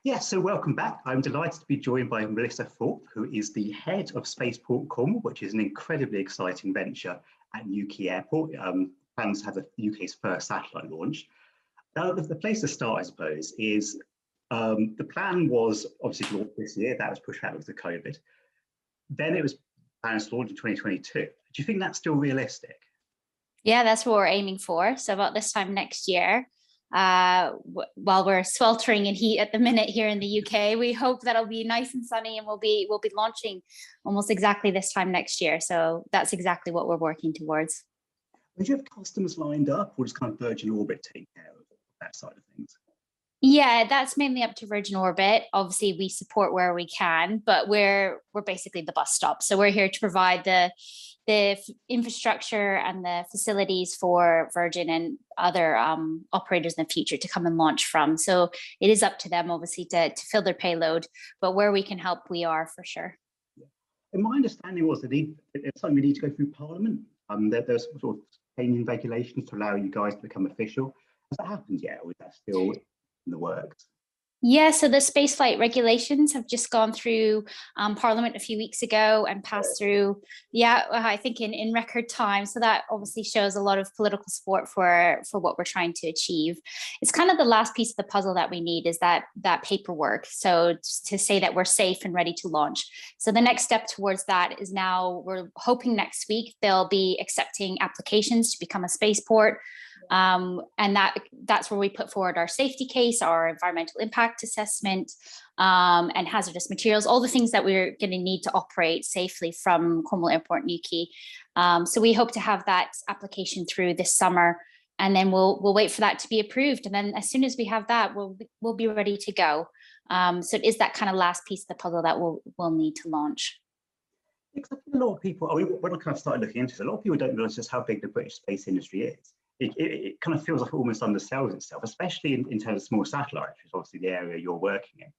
Yeah, so welcome back. I'm delighted to be joined by Melissa Thorpe, who is the head of Spaceport Cornwall, which is an incredibly exciting venture at Newquay Airport. Plans to have the UK's first satellite launch. The place to start, I suppose, is the plan was obviously to launch this year. That was pushed out because of COVID. Then it was planned to launch in 2022. Do you think that's still realistic? Yeah, that's what we're aiming for. So about this time next year, while we're sweltering in heat at the minute here in the UK, we hope that'll be nice and sunny, and we'll be launching almost exactly this time next year. So that's exactly what we're working towards. Would you have customers lined up, or just kind of Virgin Orbit take care of that side of things? Yeah, that's mainly up to Virgin Orbit. Obviously, we support where we can, but we're basically the bus stop. So we're here to provide the infrastructure and the facilities for Virgin and other operators in the future to come and launch from. So it is up to them, obviously, to fill their payload. But where we can help, we are for sure. Yeah. And my understanding was that it's something we need to go through Parliament. There's sort of changing regulations to allow you guys to become official. Has that happened yet, or is that still in the works? Yeah, so the spaceflight regulations have just gone through Parliament a few weeks ago and passed through, I think in record time. So that obviously shows a lot of political support for what we're trying to achieve. It's kind of the last piece of the puzzle that we need, is that paperwork. So to say that we're safe and ready to launch. So the next step towards that is now we're hoping next week they'll be accepting applications to become a spaceport. And that's where we put forward our safety case, our environmental impact assessment, and hazardous materials, all the things that we're going to need to operate safely from Cornwall Airport, Newquay. So we hope to have that application through this summer, and then we'll wait for that to be approved. And then as soon as we have that, we'll be ready to go. So it is that kind of last piece of the puzzle that we'll need to launch. Because I think a lot of people, when I kind of started looking into it, a lot of people don't realise just how big the British space industry is. It kind of feels like it almost undersells itself, especially in terms of small satellites, which is obviously the area you're working in.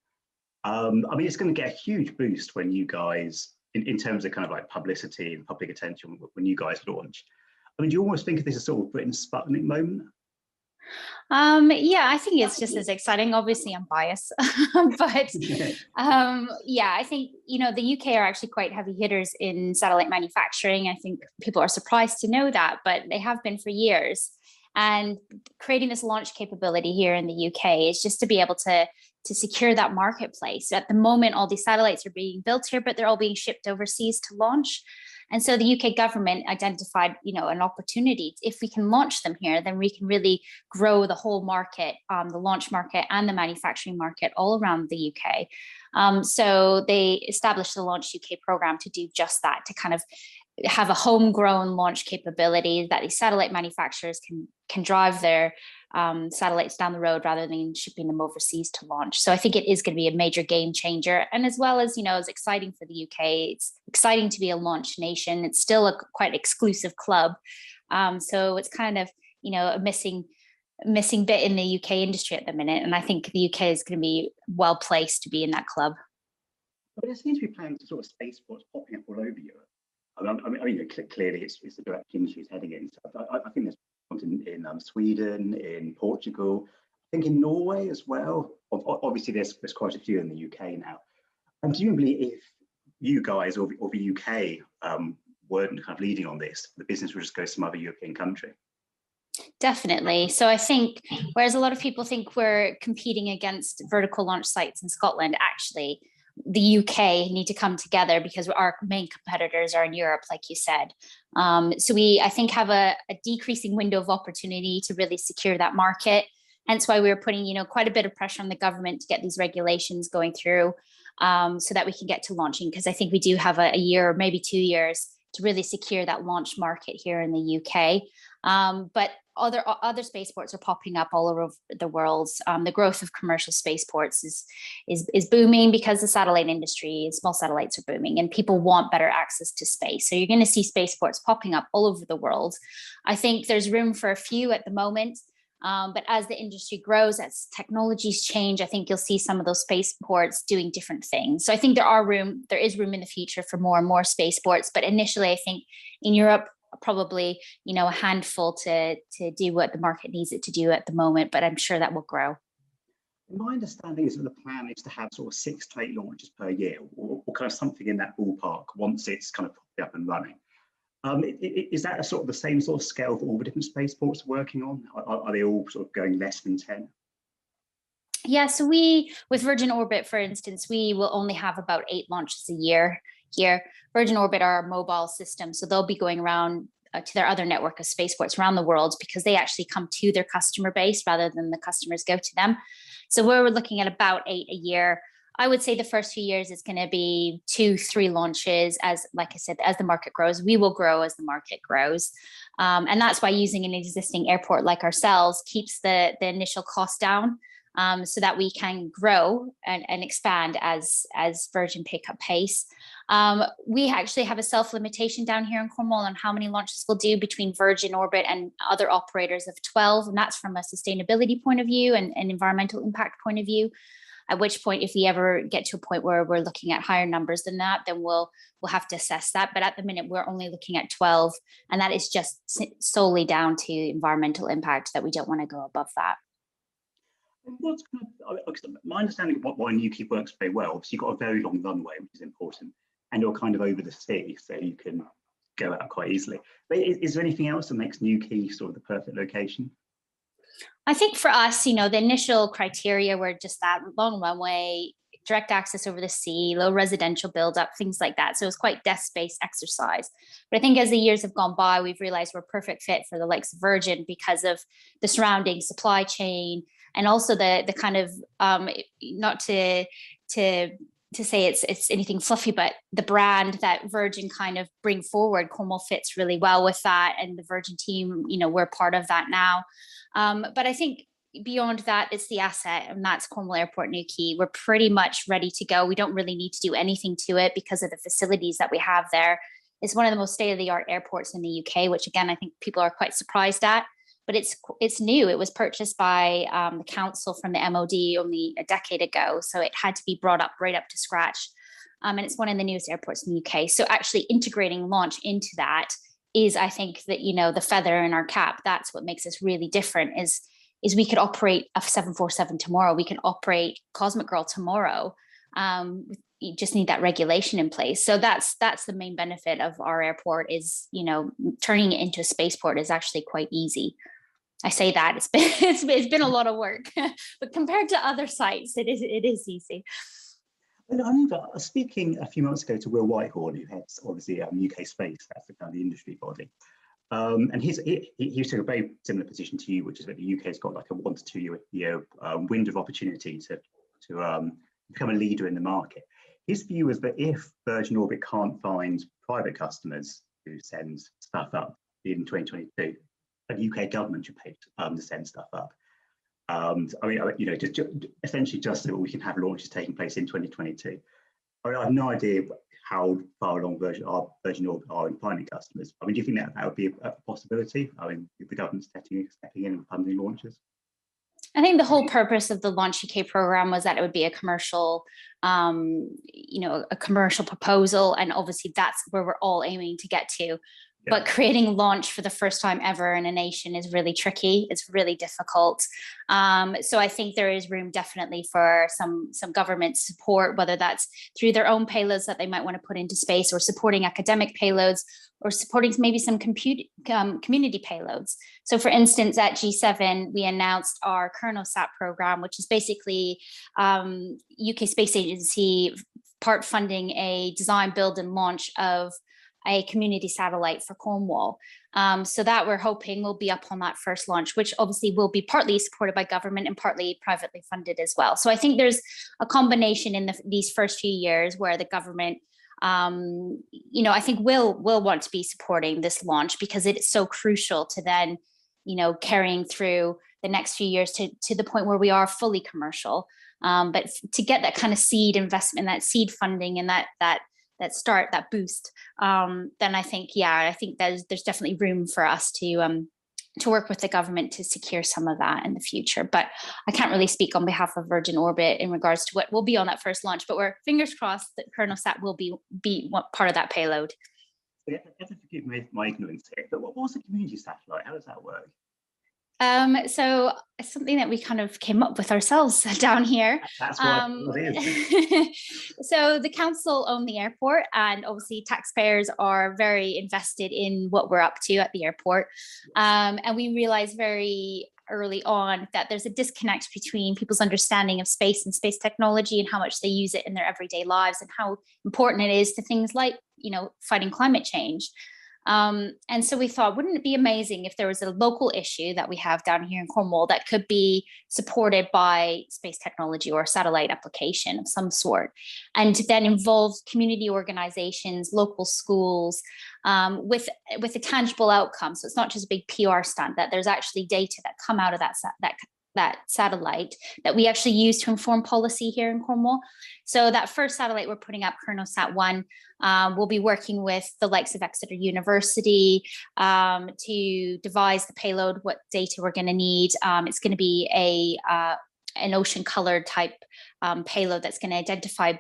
I mean, it's going to get a huge boost when you guys, in terms of kind of like publicity and public attention, when you guys launch. I mean, do you almost think of this as sort of Britain's Sputnik moment? Yeah, I think it's just as exciting. Obviously, I'm biased, but I think, the UK are actually quite heavy hitters in satellite manufacturing. I think people are surprised to know that, but they have been for years. And creating this launch capability here in the UK is just to be able to secure that marketplace. At the moment, all these satellites are being built here, but they're all being shipped overseas to launch. And so the UK government identified, an opportunity. If we can launch them here, then we can really grow the whole market, the launch market and the manufacturing market all around the UK. So they established the Launch UK program to do just that, to kind of have a homegrown launch capability that these satellite manufacturers can drive their satellites down the road rather than shipping them overseas to launch. So I think it is going to be a major game changer. And as well as, it's exciting for the UK. It's exciting to be a launch nation. It's still a quite exclusive club. So it's kind of, a missing bit in the UK industry at the minute. And I think the UK is going to be well placed to be in that club. But there seems to be plans to sort of spaceports popping up all over Europe. I mean, clearly it's the direction she's heading in. So I think there's ones in Sweden, in Portugal, I think in Norway as well. Obviously, there's quite a few in the UK now. And presumably, if you guys or the UK weren't kind of leading on this, the business would just go to some other European country. Definitely. So I think, whereas a lot of people think we're competing against vertical launch sites in Scotland, actually, the UK need to come together because our main competitors are in Europe, like you said. So we, I think, have a decreasing window of opportunity to really secure that market. Hence why we were putting, quite a bit of pressure on the government to get these regulations going through, so that we can get to launching. Because I think we do have a year or maybe 2 years to really secure that launch market here in the UK. But other spaceports are popping up all over the world. The growth of commercial spaceports is booming because the satellite industry, small satellites are booming, and people want better access to space. So you're going to see spaceports popping up all over the world. I think there's room for a few at the moment. But as the industry grows, as technologies change, I think you'll see some of those spaceports doing different things. So I think there is room in the future for more and more spaceports. But initially, I think in Europe, probably, a handful to do what the market needs it to do at the moment. But I'm sure that will grow. My understanding is that the plan is to have sort of 6 to 8 launches per year, or kind of something in that ballpark once it's kind of properly up and running. Is that a sort of the same sort of scale that all the different spaceports are working on? Are they all sort of going less than 10? Yeah, so we, with Virgin Orbit, for instance, we will only have about 8 launches a year here. Virgin Orbit are a mobile system, so they'll be going around to their other network of spaceports around the world, because they actually come to their customer base rather than the customers go to them. So we're looking at about 8 a year. I would say the first few years is going to be 2, 3 launches. As, like I said, as the market grows, we will grow as the market grows. And that's why using an existing airport like ourselves keeps the initial cost down, so that we can grow and expand as Virgin pick up pace. We actually have a self-limitation down here in Cornwall on how many launches we'll do between Virgin Orbit and other operators of 12, and that's from a sustainability point of view and an environmental impact point of view. At which point, if we ever get to a point where we're looking at higher numbers than that, then we'll have to assess that. But at the minute, we're only looking at 12, and that is just solely down to environmental impact, that we don't want to go above that. What's my understanding of why Newquay works very well? Obviously, you've got a very long runway, which is important, and you're kind of over the sea, so you can go out quite easily. But is there anything else that makes Newquay sort of the perfect location? I think for us, the initial criteria were just that long runway, direct access over the sea, low residential buildup, things like that. So it was quite desk-based exercise. But I think as the years have gone by, we've realized we're a perfect fit for the likes of Virgin because of the surrounding supply chain, and also the kind of, not to say it's anything fluffy, but the brand that Virgin kind of bring forward, Cornwall fits really well with that. And the Virgin team, we're part of that now. But I think beyond that, it's the asset, and that's Cornwall Airport Newquay. We're pretty much ready to go. We don't really need to do anything to it because of the facilities that we have there. It's one of the most state-of-the-art airports in the UK, which again, I think people are quite surprised at. But it's new. It was purchased by the council from the MOD only a decade ago, so it had to be brought up right up to scratch. And it's one of the newest airports in the UK. So actually integrating launch into that is, I think, that the feather in our cap. That's what makes us really different. Is we could operate a 747 tomorrow. We can operate Cosmic Girl tomorrow. You just need that regulation in place. So that's the main benefit of our airport. Is turning it into a spaceport is actually quite easy. I say that it's been a lot of work, but compared to other sites, it is easy. I remember speaking a few months ago to Will Whitehall, who heads obviously UK Space, that's the kind of the industry body, and he took a very similar position to you, which is that the UK's got like a 1 to 2 year window of opportunity to become a leader in the market. His view was that if Virgin Orbit can't find private customers who send stuff up in 2022, the UK government should pay to send stuff up. I mean, just essentially just so we can have launches taking place in 2022. I have no idea how far along Virgin Orbit are in finding customers. I mean, do you think that would be a possibility? I mean, if the government's stepping in and funding launches? I think the whole purpose of the Launch UK program was that it would be a commercial, a commercial proposal, and obviously that's where we're all aiming to get to. Yeah. But creating launch for the first time ever in a nation is really tricky. It's really difficult. So I think there is room definitely for some government support, whether that's through their own payloads that they might want to put into space, or supporting academic payloads, or supporting maybe some community payloads. So for instance, at G7, we announced our KernelSat program, which is basically UK Space Agency part funding a design, build and launch of a community satellite for Cornwall. So that we're hoping will be up on that first launch, which obviously will be partly supported by government and partly privately funded as well. So I think there's a combination in these first few years where the government, I think will want to be supporting this launch, because it is so crucial to then, carrying through the next few years to the point where we are fully commercial. But to get that kind of seed investment, that seed funding, and that start, that boost, then I think there's definitely room for us to work with the government to secure some of that in the future. But I can't really speak on behalf of Virgin Orbit in regards to what will be on that first launch, but we're fingers crossed that KernelSat will be part of that payload. Yeah, forgive me my ignorance here, but what was the community satellite? How does that work? So it's something that we kind of came up with ourselves down here. That's what it is. So the council own the airport, and obviously taxpayers are very invested in what we're up to at the airport. And we realized very early on that there's a disconnect between people's understanding of space and space technology and how much they use it in their everyday lives and how important it is to things like, fighting climate change. And so we thought, wouldn't it be amazing if there was a local issue that we have down here in Cornwall that could be supported by space technology or satellite application of some sort, and to then involve community organizations, local schools, with a tangible outcome. So it's not just a big PR stunt, that there's actually data that come out of that satellite that we actually use to inform policy here in Cornwall. So that first satellite we're putting up, KernelSat-1, we'll be working with the likes of Exeter University to devise the payload, what data we're going to need. It's going to be an ocean colored type payload that's going to identify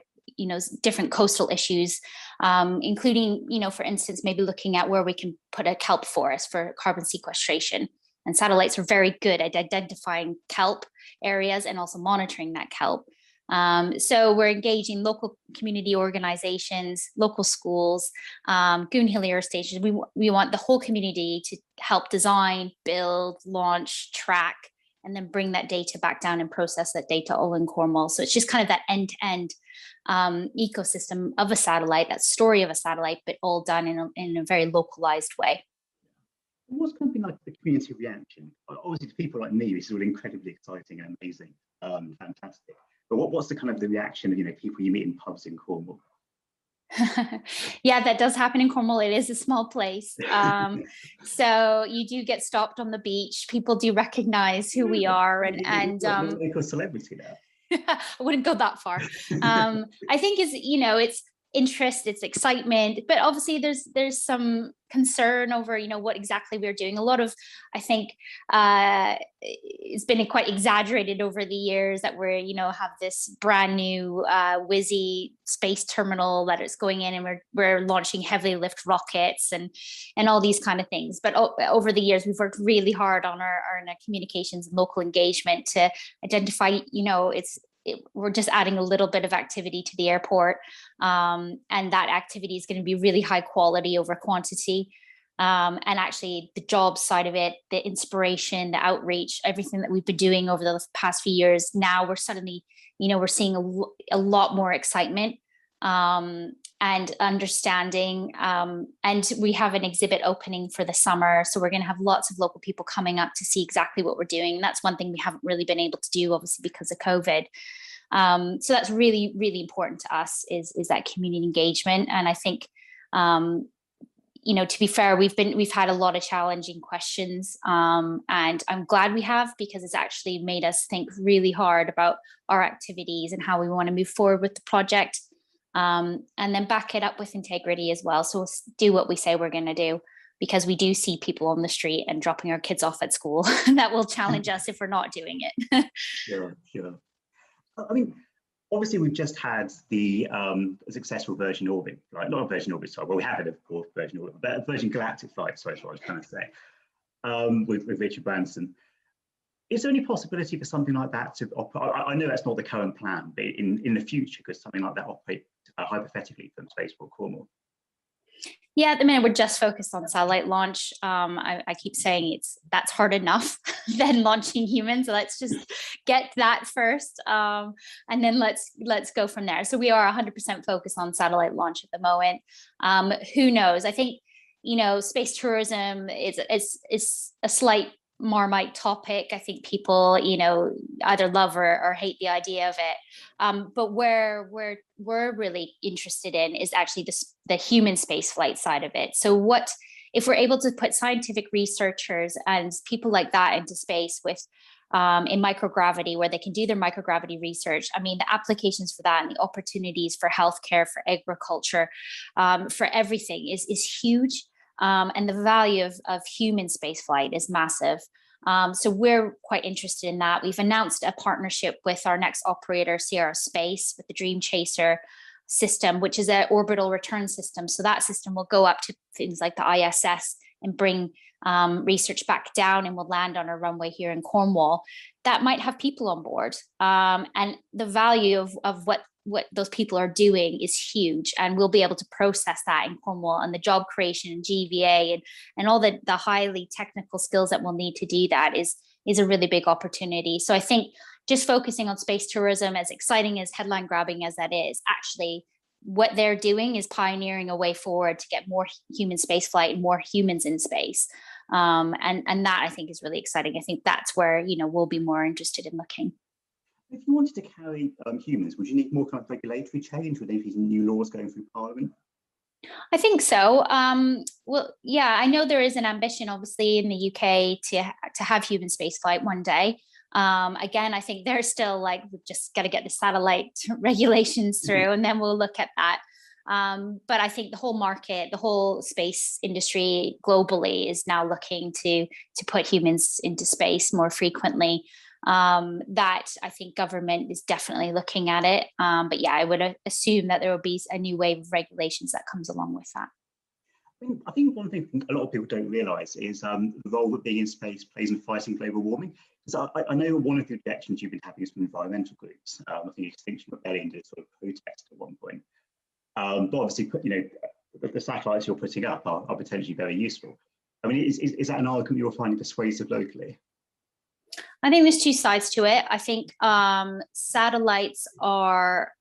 different coastal issues, including, for instance, maybe looking at where we can put a kelp forest for carbon sequestration. And satellites are very good at identifying kelp areas and also monitoring that kelp. So we're engaging local community organizations, local schools, Goonhill Air Station. We want the whole community to help design, build, launch, track, and then bring that data back down and process that data all in Cornwall. So it's just kind of that end-to-end ecosystem of a satellite, that story of a satellite, but all done in a very localized way. What's going to be like the community reaction? Obviously, to people like me, this is all incredibly exciting and amazing, fantastic. But what's the kind of the reaction of people you meet in pubs in Cornwall? Yeah, that does happen in Cornwall. It is a small place, so you do get stopped on the beach. People do recognize who we are, and local celebrity now. I wouldn't go that far. I think it's interest, it's excitement, but obviously there's some concern over what exactly we're doing. A lot of, I think, it's been quite exaggerated over the years that we're have this brand new whizzy space terminal that it's going in, and we're launching heavily lift rockets and all these kind of things. But over the years we've worked really hard on our communications and local engagement to identify we're just adding a little bit of activity to the airport, and that activity is going to be really high quality over quantity, and actually the jobs side of it, the inspiration, the outreach, everything that we've been doing over the past few years, now we're suddenly we're seeing a lot more excitement and understanding, and we have an exhibit opening for the summer, so we're going to have lots of local people coming up to see exactly what we're doing. And that's one thing we haven't really been able to do, obviously, because of COVID. So that's really, really important to us, is that community engagement. And I think to be fair, we've had a lot of challenging questions, and I'm glad we have, because it's actually made us think really hard about our activities and how we want to move forward with the project. And then back it up with integrity as well. So we'll do what we say we're going to do, because we do see people on the street and dropping our kids off at school that will challenge us if we're not doing it. Sure. I mean, obviously we've just had the successful Virgin Orbit, right? Not a Virgin Orbit, sorry. Well, we have had, of course, Virgin Orbit, but a Virgin Galactic flight. Sorry, that's what I was trying to say. With Richard Branson. Is there any possibility for something like that to operate? I know that's not the current plan, but in the future, could something like that operate hypothetically from Spaceport Cornwall? Yeah, at the minute we're just focused on satellite launch. I keep saying that's hard enough than launching humans. So let's just get that first, and then let's go from there. So we are 100% focused on satellite launch at the moment. Who knows? I think space tourism is a slight Marmite topic. I think people either love or hate the idea of it, but where we're really interested in is actually the human space flight side of it. So what if we're able to put scientific researchers and people like that into space with in microgravity, where they can do their microgravity research? I mean, the applications for that and the opportunities for healthcare, for agriculture, for everything is huge. And the value of human spaceflight is massive. So we're quite interested in that. We've announced a partnership with our next operator, Sierra Space, with the Dream Chaser system, which is an orbital return system. So that system will go up to things like the ISS and bring research back down and will land on a runway here in Cornwall, that might have people on board. And the value of what those people are doing is huge, and we'll be able to process that in Cornwall, and the job creation and GVA and all the highly technical skills that we'll need to do that is a really big opportunity. So I think just focusing on space tourism, as exciting as headline grabbing as that is, actually what they're doing is pioneering a way forward to get more human space flight and more humans in space. And that I think is really exciting. I think that's where, we'll be more interested in looking. If you wanted to carry humans, would you need more kind of regulatory change? Would there be new laws going through Parliament? I think so. Well, yeah, I know there is an ambition, obviously, in the UK to have human spaceflight one day. Again, I think they're still like, we've just got to get the satellite regulations through, and then we'll look at that. But I think the whole market, the whole space industry globally is now looking to put humans into space more frequently. That I think government is definitely looking at it. But yeah, I would assume that there will be a new wave of regulations that comes along with that. I think one thing a lot of people don't realise is the role that being in space plays in fighting global warming. Because I know one of the objections you've been having is from environmental groups. I think Extinction Rebellion did sort of protest at one point. But obviously, the satellites you're putting up are potentially very useful. I mean, is that an argument you're finding persuasive locally? I think there's two sides to it. I think satellites are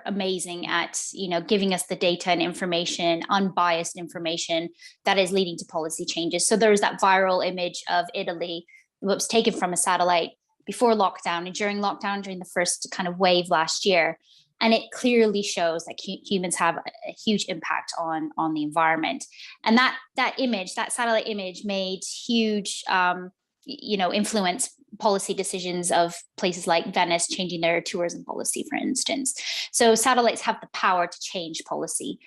amazing at giving us the data and information, unbiased information that is leading to policy changes. So there's that viral image of Italy that was taken from a satellite before lockdown and during lockdown, during the first kind of wave last year. And it clearly shows that humans have a huge impact on the environment. And that image, that satellite image, made huge influence policy decisions of places like Venice changing their tourism policy, for instance. So satellites have the power to change policy.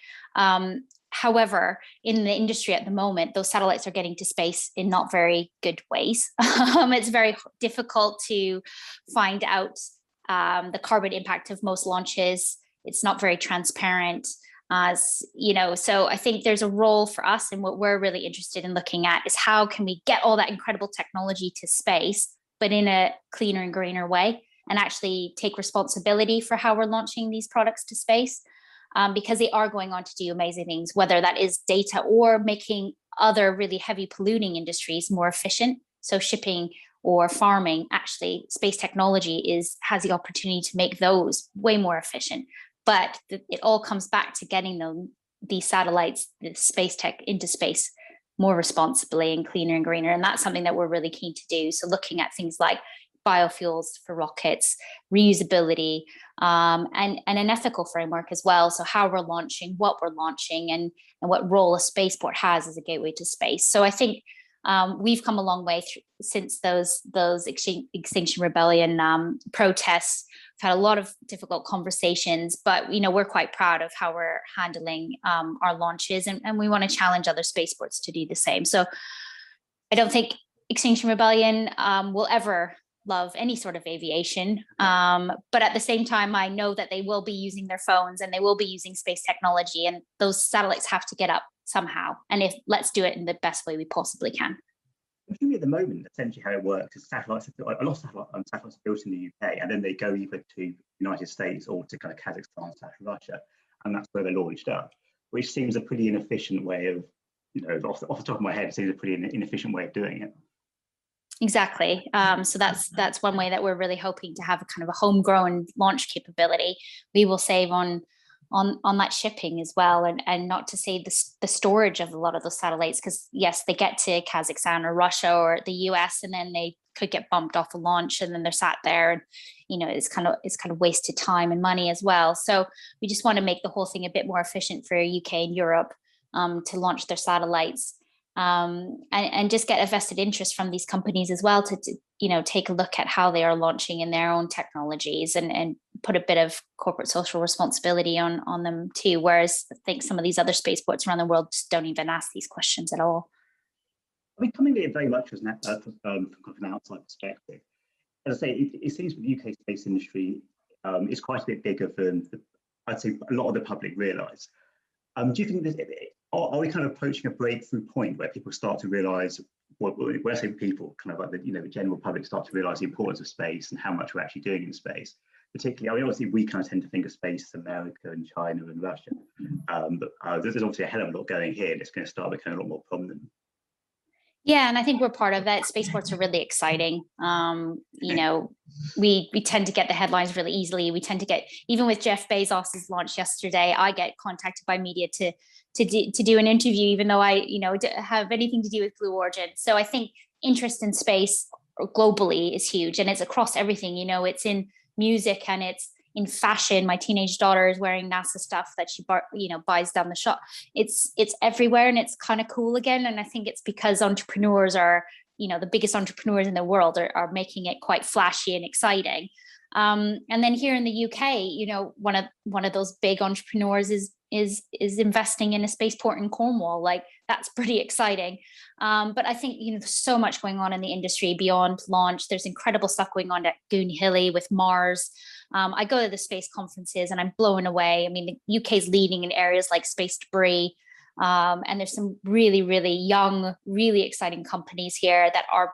However, in the industry at the moment, those satellites are getting to space in not very good ways. It's very difficult to find out the carbon impact of most launches. It's not very transparent. So I think there's a role for us, and what we're really interested in looking at is how can we get all that incredible technology to space, but in a cleaner and greener way, and actually take responsibility for how we're launching these products to space, because they are going on to do amazing things, whether that is data or making other really heavy polluting industries more efficient. So shipping or farming, actually space technology has the opportunity to make those way more efficient. But it all comes back to getting these satellites, the space tech, into space more responsibly and cleaner and greener. And that's something that we're really keen to do. So looking at things like biofuels for rockets, reusability, and an ethical framework as well. So how we're launching, what we're launching, and what role a spaceport has as a gateway to space. So I think we've come a long way since those Extinction Rebellion protests. We've had a lot of difficult conversations, but we're quite proud of how we're handling our launches, and we want to challenge other spaceports to do the same. So I don't think Extinction Rebellion will ever love any sort of aviation, but at the same time, I know that they will be using their phones and they will be using space technology, and those satellites have to get up somehow. And let's do it in the best way we possibly can. I think at the moment, essentially how it works is a lot of satellites are built in the UK, and then they go either to the United States or to kind of Kazakhstan / Russia, and that's where they're launched up, which seems a pretty inefficient way of, off the top of my head, it seems a pretty inefficient way of doing it. Exactly. So that's one way that we're really hoping to have a kind of a homegrown launch capability. We will save on that shipping as well, and not to say the storage of a lot of those satellites, because yes, they get to Kazakhstan or Russia or the US, and then they could get bumped off a launch, and then they're sat there, and it's kind of wasted time and money as well. So we just want to make the whole thing a bit more efficient for UK and Europe to launch their satellites. And just get a vested interest from these companies as well to take a look at how they are launching in their own technologies, and put a bit of corporate social responsibility on them too. Whereas I think some of these other spaceports around the world just don't even ask these questions at all. I mean, coming at it very much as from an outside perspective, as I say, it seems the UK space industry is quite a bit bigger than I'd say a lot of the public realise. Do you think are we kind of approaching a breakthrough point where people start to realize, when I say people, kind of like the general public start to realize the importance of space and how much we're actually doing in space? Particularly, I mean, obviously we kind of tend to think of space as America and China and Russia, but there's obviously a hell of a lot going here, and it's going to start becoming a lot more prominent. Yeah, and I think we're part of that. Spaceports are really exciting. We tend to get the headlines really easily. We tend to get, even with Jeff Bezos's launch yesterday, I get contacted by media to do an interview, even though I don't have anything to do with Blue Origin. So I think interest in space globally is huge, and it's across everything. It's in music and it's in fashion. My teenage daughter is wearing NASA stuff that she buys down the shop. It's everywhere, and it's kind of cool again. And I think it's because entrepreneurs are, the biggest entrepreneurs in the world are making it quite flashy and exciting. And then here in the UK, one of those big entrepreneurs is investing in a spaceport in Cornwall. Like, that's pretty exciting. But I think, there's so much going on in the industry beyond launch. There's incredible stuff going on at Goonhilly with Mars. I go to the space conferences and I'm blown away. I mean, the UK is leading in areas like space debris. And there's some really, really young, really exciting companies here that are,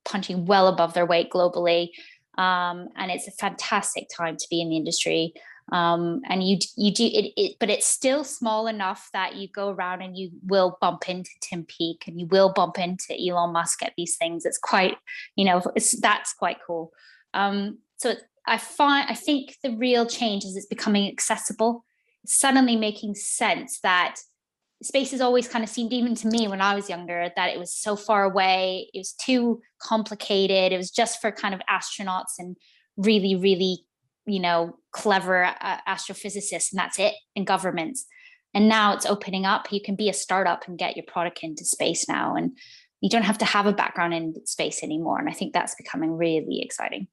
punching well above their weight globally. And it's a fantastic time to be in the industry. And you do it, but it's still small enough that you go around and you will bump into Tim Peake and you will bump into Elon Musk at these things. It's quite, that's quite cool. So I think the real change is it's becoming accessible. It's suddenly making sense that space has always kind of seemed, even to me when I was younger, that it was so far away. It was too complicated. It was just for kind of astronauts and really, really, clever astrophysicists, and that's it, and governments. And now it's opening up. You can be a startup and get your product into space now, and you don't have to have a background in space anymore. And I think that's becoming really exciting.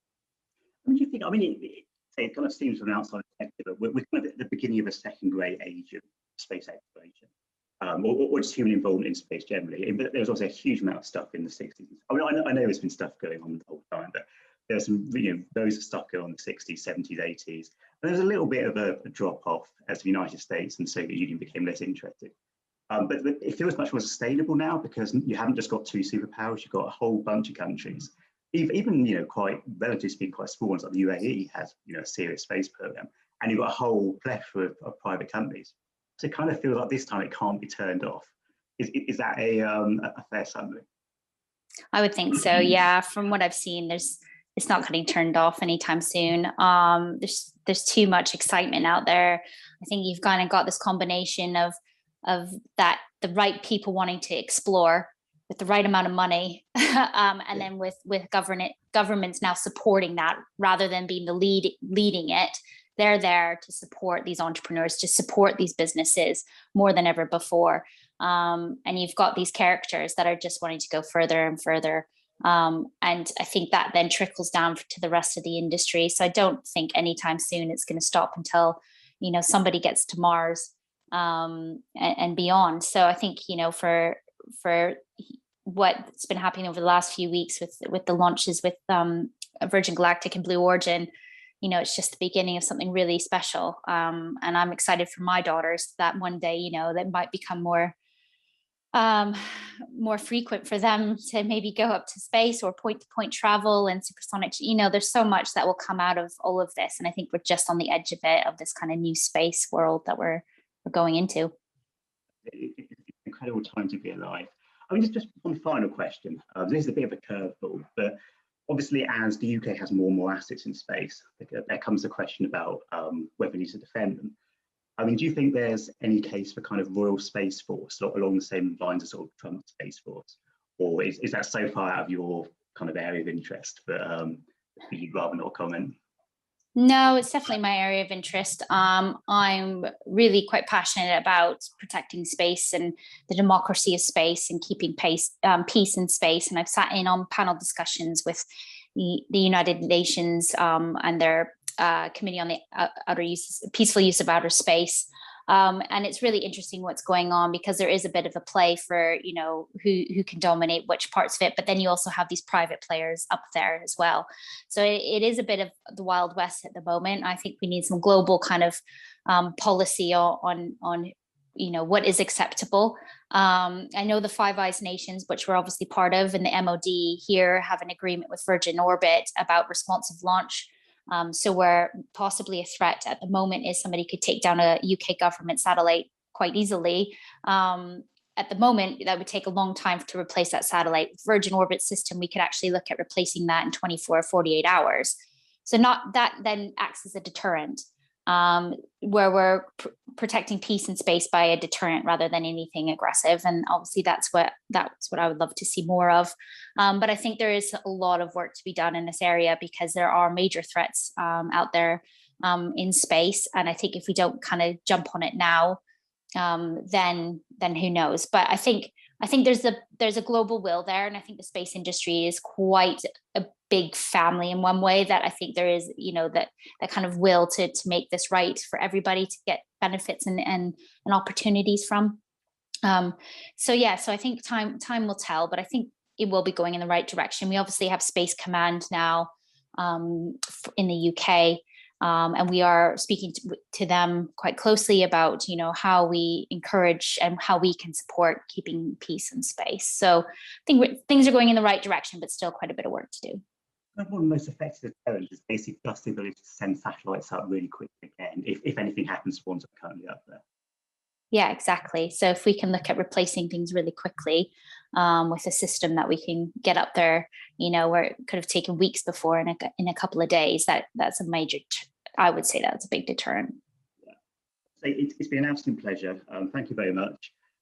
What do you think? I mean, it kind of seems from an outside perspective, we're kind of at the beginning of a second great age of space exploration, or just human involvement in space generally. But there was also a huge amount of stuff in the 60s. I mean, I know there's been stuff going on the whole time, but there's some, loads of stuff going on in the 60s, 70s, 80s. And there's a little bit of a drop off as the United States and Soviet Union became less interested. But it feels much more sustainable now because you haven't just got two superpowers, you've got a whole bunch of countries. Even quite relatively speaking, quite small ones like the UAE has a serious space program, and you've got a whole plethora of private companies. So it kind of feels like this time it can't be turned off. Is that a fair summary? I would think so. Yeah, from what I've seen, it's not getting turned off anytime soon. There's too much excitement out there. I think you've kind of got this combination of that, the right people wanting to explore with the right amount of money, and then with governments now supporting that rather than being the leading it. They're there to support these entrepreneurs, to support these businesses more than ever before. And you've got these characters that are just wanting to go further and further. And I think that then trickles down to the rest of the industry. So I don't think anytime soon it's going to stop until, somebody gets to Mars and beyond. So I think, for what's been happening over the last few weeks with the launches with Virgin Galactic and Blue Origin, it's just the beginning of something really special. And I'm excited for my daughters that one day, that might become more frequent for them to maybe go up to space or point-to-point travel and supersonic. There's so much that will come out of all of this, and I think we're just on the edge of it, of this kind of new space world that we're going into. It's an incredible time to be alive. I mean, just one final question. This is a bit of a curveball, but obviously, as the UK has more and more assets in space, there comes the question about whether we need to defend them. I mean, do you think there's any case for kind of Royal Space Force along the same lines as sort of Trump Space Force, or is that so far out of your kind of area of interest that you'd rather not comment? No, it's definitely my area of interest. I'm really quite passionate about protecting space and the democracy of space and keeping peace in space. And I've sat in on panel discussions with the United Nations and their Committee on the Peaceful Use of Outer Space. And it's really interesting what's going on because there is a bit of a play for, who can dominate which parts of it. But then you also have these private players up there as well. So it is a bit of the Wild West at the moment. I think we need some global kind of policy on what is acceptable. I know the Five Eyes nations, which we're obviously part of, and the MOD here have an agreement with Virgin Orbit about responsive launch. So where possibly a threat at the moment is somebody could take down a UK government satellite quite easily. At the moment, that would take a long time to replace that satellite. With Virgin Orbit system, we could actually look at replacing that in 24 or 48 hours. So not that then acts as a deterrent, where we're protecting peace in space by a deterrent rather than anything aggressive. And obviously that's what I would love to see more of. But I think there is a lot of work to be done in this area because there are major threats out there in space. And I think if we don't kind of jump on it now, then who knows? But I think there's a global will there, and I think the space industry is quite a big family in one way, that I think there is, that kind of will to make this right for everybody to get benefits and opportunities from. So I think time will tell, but I think it will be going in the right direction. We obviously have Space Command now in the UK. And we are speaking to them quite closely about, how we encourage and how we can support keeping peace in space. So I think things are going in the right direction, but still quite a bit of work to do. One of the most effective deterrents is basically just the ability to send satellites up really quickly again, if anything happens to ones that are currently up there. Yeah, exactly. So if we can look at replacing things really quickly with a system that we can get up there, where it could have taken weeks before in a couple of days, that's a major, I would say that's a big deterrent. Yeah. So it's been an absolute pleasure. Thank you very much.